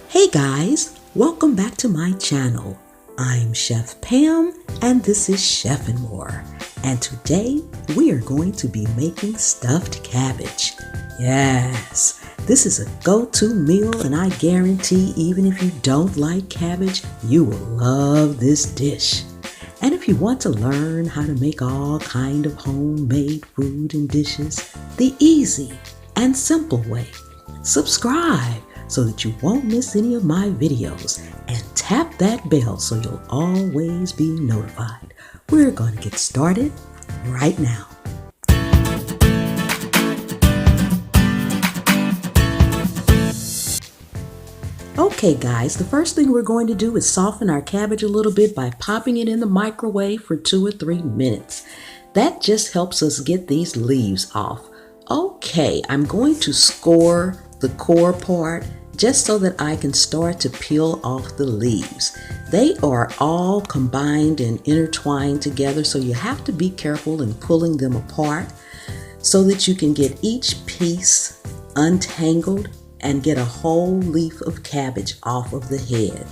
Hey guys, welcome back to my channel. I'm Chef Pam and this is Chef and More. And today we are going to be making stuffed cabbage. Yes, this is a go-to meal and I guarantee even if you don't like cabbage, you will love this dish. And if you want to learn how to make all kind of homemade food and dishes the easy and simple way, subscribe so that you won't miss any of my videos, and tap that bell so you'll always be notified. We're going to get started right now. Okay guys, the first thing we're going to do is soften our cabbage a little bit by popping it in the microwave for 2 or 3 minutes. That just helps us get these leaves off. Okay, I'm going to score the core part just so that I can start to peel off the leaves. They are all combined and intertwined together, so you have to be careful in pulling them apart so that you can get each piece untangled and get a whole leaf of cabbage off of the head.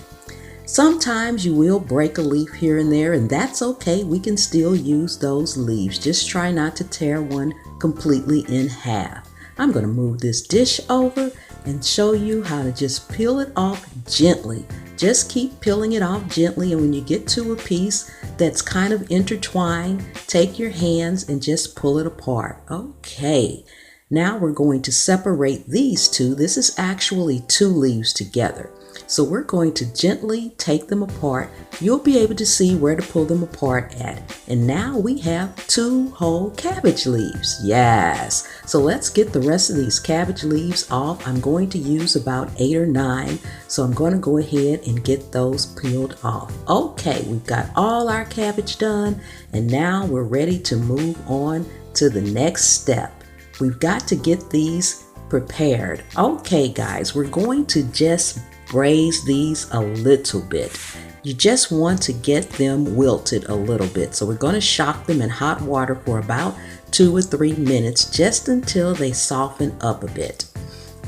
Sometimes you will break a leaf here and there, and that's okay. We can still use those leaves. Just try not to tear one completely in half. I'm going to move this dish over and show you how to just peel it off gently. Just keep peeling it off gently, and when you get to a piece that's kind of intertwined, take your hands and just pull it apart. Okay, now we're going to separate these two. This is actually 2 leaves together. So we're going to gently take them apart. You'll be able to see where to pull them apart at. And now we have 2 whole cabbage leaves. Yes. So let's get the rest of these cabbage leaves off. I'm going to use about 8 or 9. So I'm going to go ahead and get those peeled off. Okay, we've got all our cabbage done. And now we're ready to move on to the next step. We've got to get these prepared. Okay guys, we're going to just braise these a little bit. You just want to get them wilted a little bit. So we're going to shock them in hot water for about 2 or 3 minutes, just until they soften up a bit.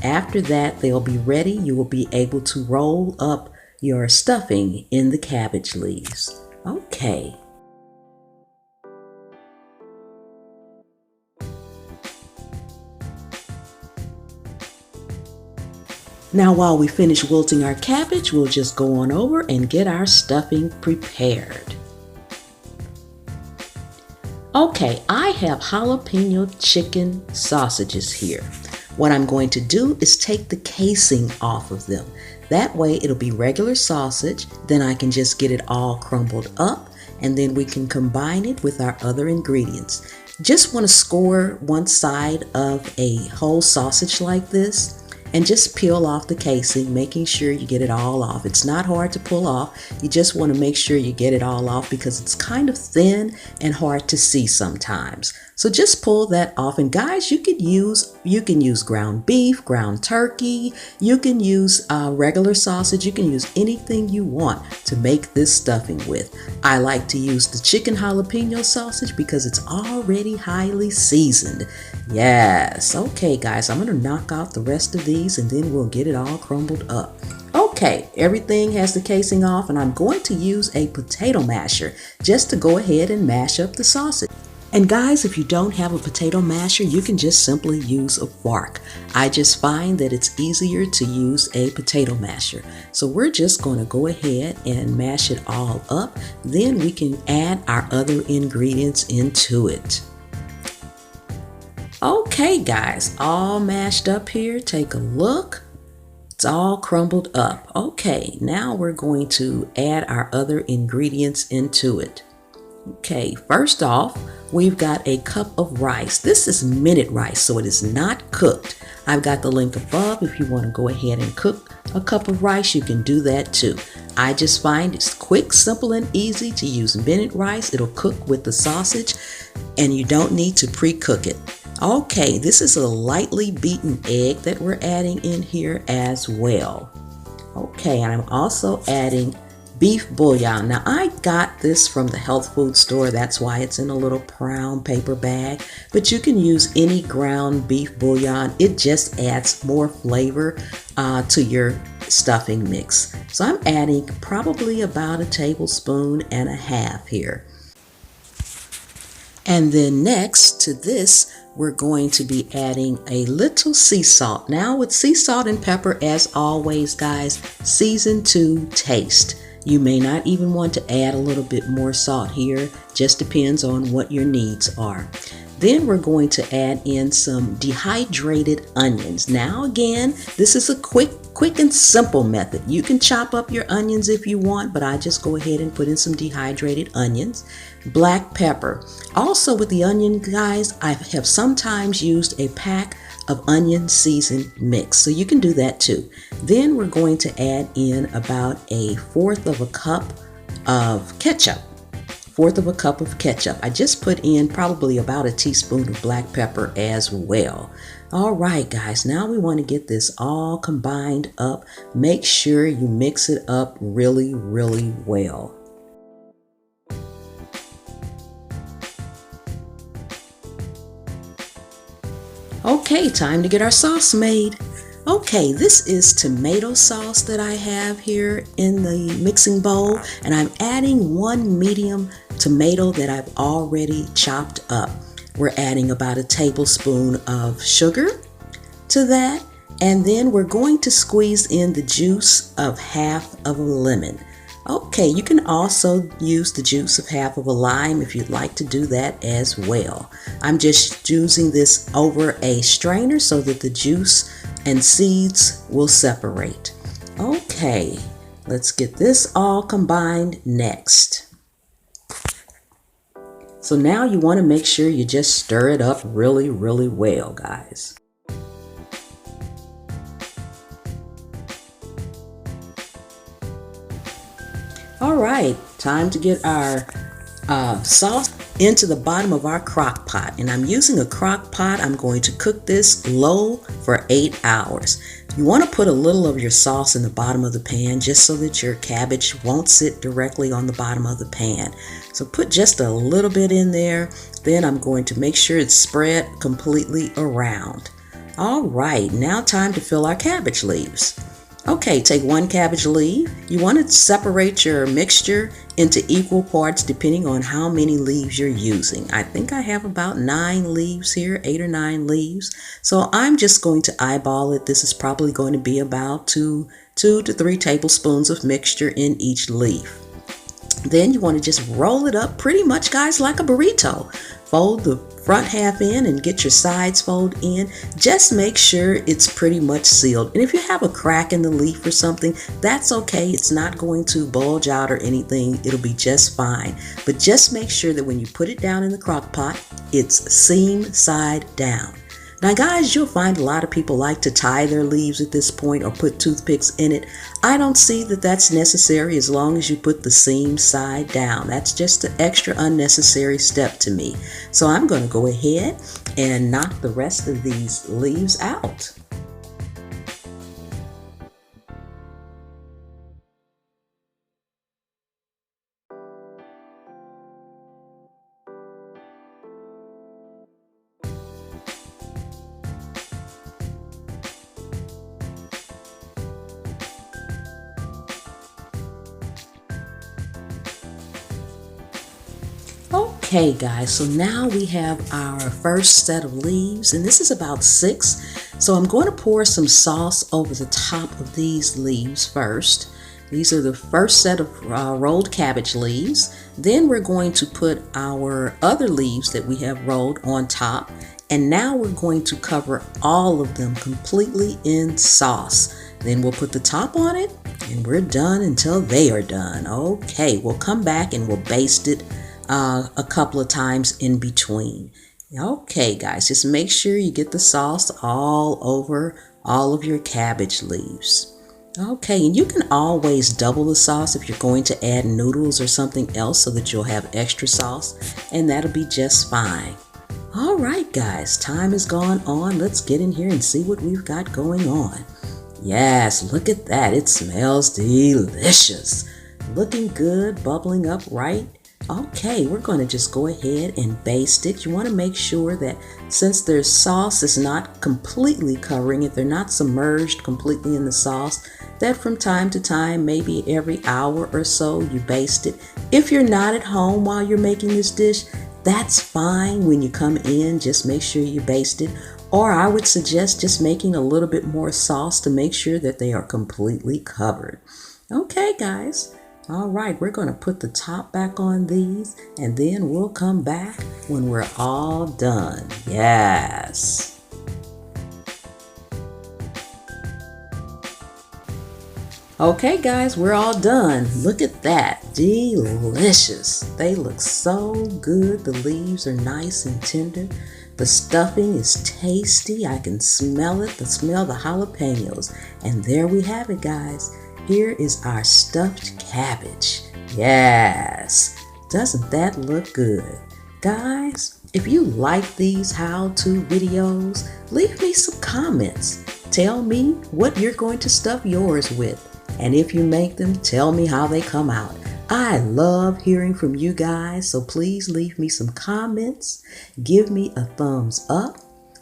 After that, they'll be ready. You will be able to roll up your stuffing in the cabbage leaves. Okay. Now while we finish wilting our cabbage, we'll just go on over and get our stuffing prepared. Okay, I have jalapeno chicken sausages here. What I'm going to do is take the casing off of them. That way it'll be regular sausage, then I can just get it all crumbled up, and then we can combine it with our other ingredients. Just want to score one side of a whole sausage like this, and just peel off the casing, making sure you get it all off. It's not hard to pull off. You just want to make sure you get it all off because it's kind of thin and hard to see sometimes. So just pull that off. And guys, you can use ground beef, ground turkey, you can use regular sausage, you can use anything you want to make this stuffing with. I like to use the chicken jalapeno sausage because it's already highly seasoned. Yes, okay guys, I'm gonna knock out the rest of these and then we'll get it all crumbled up. Okay, everything has the casing off, and I'm going to use a potato masher just to go ahead and mash up the sausage. And guys, if you don't have a potato masher, you can just simply use a fork. I just find that it's easier to use a potato masher. So we're just going to go ahead and mash it all up. Then we can add our other ingredients into it. Okay guys, all mashed up here. Take a look. It's all crumbled up. Okay, now we're going to add our other ingredients into it. Okay, first off, we've got a cup of rice. This is minute rice, so it is not cooked. I've got the link above. If you want to go ahead and cook a cup of rice, you can do that too. I just find it's quick, simple, and easy to use minute rice. It'll cook with the sausage, and you don't need to pre-cook it. Okay, this is a lightly beaten egg that we're adding in here as well. Okay, and I'm also adding beef bouillon. Now I got this from the health food store, that's why it's in a little brown paper bag, but you can use any ground beef bouillon. It just adds more flavor to your stuffing mix. So I'm adding probably about 1.5 tablespoons here. And then next to this, we're going to be adding a little sea salt. Now with sea salt and pepper, as always guys, season to taste. You may not even want to add a little bit more salt here, just depends on what your needs are. Then we're going to add in some dehydrated onions. Now again, this is a quick and simple method. You can chop up your onions if you want, but I just go ahead and put in some dehydrated onions. Black pepper. Also with the onion guys, I have sometimes used a pack of onion seasoned mix, so you can do that too. Then we're going to add in about 1/4 cup of ketchup. 1/4 cup of ketchup. I just put in probably about 1 teaspoon of black pepper as well. All right, guys, now we want to get this all combined up. Make sure you mix it up really, really well. Okay, time to get our sauce made. Okay, this is tomato sauce that I have here in the mixing bowl, and I'm adding 1 medium tomato that I've already chopped up. We're adding about 1 tablespoon of sugar to that, and then we're going to squeeze in the juice of 1/2 of a lemon. Okay, you can also use the juice of 1/2 of a lime if you'd like to do that as well. I'm just using this over a strainer so that the juice and seeds will separate. Okay, let's get this all combined next. So now you want to make sure you just stir it up really, really well, guys. All right, time to get our sauce into the bottom of our crock pot. And I'm using a crock pot. I'm going to cook this low for 8 hours. You want to put a little of your sauce in the bottom of the pan just so that your cabbage won't sit directly on the bottom of the pan. So put just a little bit in there. Then I'm going to make sure it's spread completely around. All right, now time to fill our cabbage leaves. Okay, take 1 cabbage leaf. You want to separate your mixture into equal parts depending on how many leaves you're using. I think I have about 9 leaves here, 8 or 9 leaves. So I'm just going to eyeball it. This is probably going to be about 2 to 3 tablespoons of mixture in each leaf. Then you want to just roll it up pretty much, guys, like a burrito. Fold the front half in and get your sides fold in. Just make sure it's pretty much sealed. And if you have a crack in the leaf or something, that's okay. It's not going to bulge out or anything. It'll be just fine. But just make sure that when you put it down in the crock pot, it's seam side down. Now guys, you'll find a lot of people like to tie their leaves at this point or put toothpicks in it. I don't see that that's necessary as long as you put the seam side down. That's just an extra unnecessary step to me. So I'm going to go ahead and knock the rest of these leaves out. Okay guys, so now we have our first set of leaves, and this is about 6. So I'm going to pour some sauce over the top of these leaves first. These are the first set of rolled cabbage leaves. Then we're going to put our other leaves that we have rolled on top. And now we're going to cover all of them completely in sauce. Then we'll put the top on it, and we're done until they are done. Okay, we'll come back and we'll baste it a couple of times in between. Okay guys, just make sure you get the sauce all over all of your cabbage leaves. Okay, and you can always double the sauce if you're going to add noodles or something else so that you'll have extra sauce, and that'll be just fine. All right guys, time has gone on. Let's get in here and see what we've got going on. Yes, look at that. It smells delicious. Looking good, bubbling up right Okay, we're going to just go ahead and baste it. You want to make sure that since their sauce is not completely covering it, they're not submerged completely in the sauce, that from time to time, maybe every hour or so, you baste it. If you're not at home while you're making this dish, that's fine. When you come in, just make sure you baste it. Or I would suggest just making a little bit more sauce to make sure that they are completely covered. Okay, guys. All right, we're going to put the top back on these and then we'll come back when we're all done. Yes. Okay, guys, we're all done. Look at that. Delicious. They look so good. The leaves are nice and tender. The stuffing is tasty. I can smell it. Smell the jalapenos. And there we have it, guys. Here is our stuffed cabbage. Yes. Doesn't that look good? Guys, if you like these how-to videos, leave me some comments. Tell me what you're going to stuff yours with. And if you make them, tell me how they come out. I love hearing from you guys, so please leave me some comments, give me a thumbs up,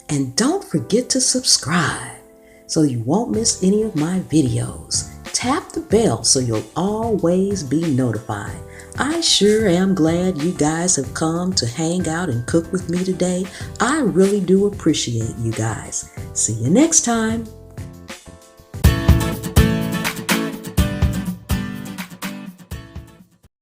and don't forget to subscribe so you won't miss any of my videos. Tap the bell so you'll always be notified. I sure am glad you guys have come to hang out and cook with me today. I really do appreciate you guys. See you next time.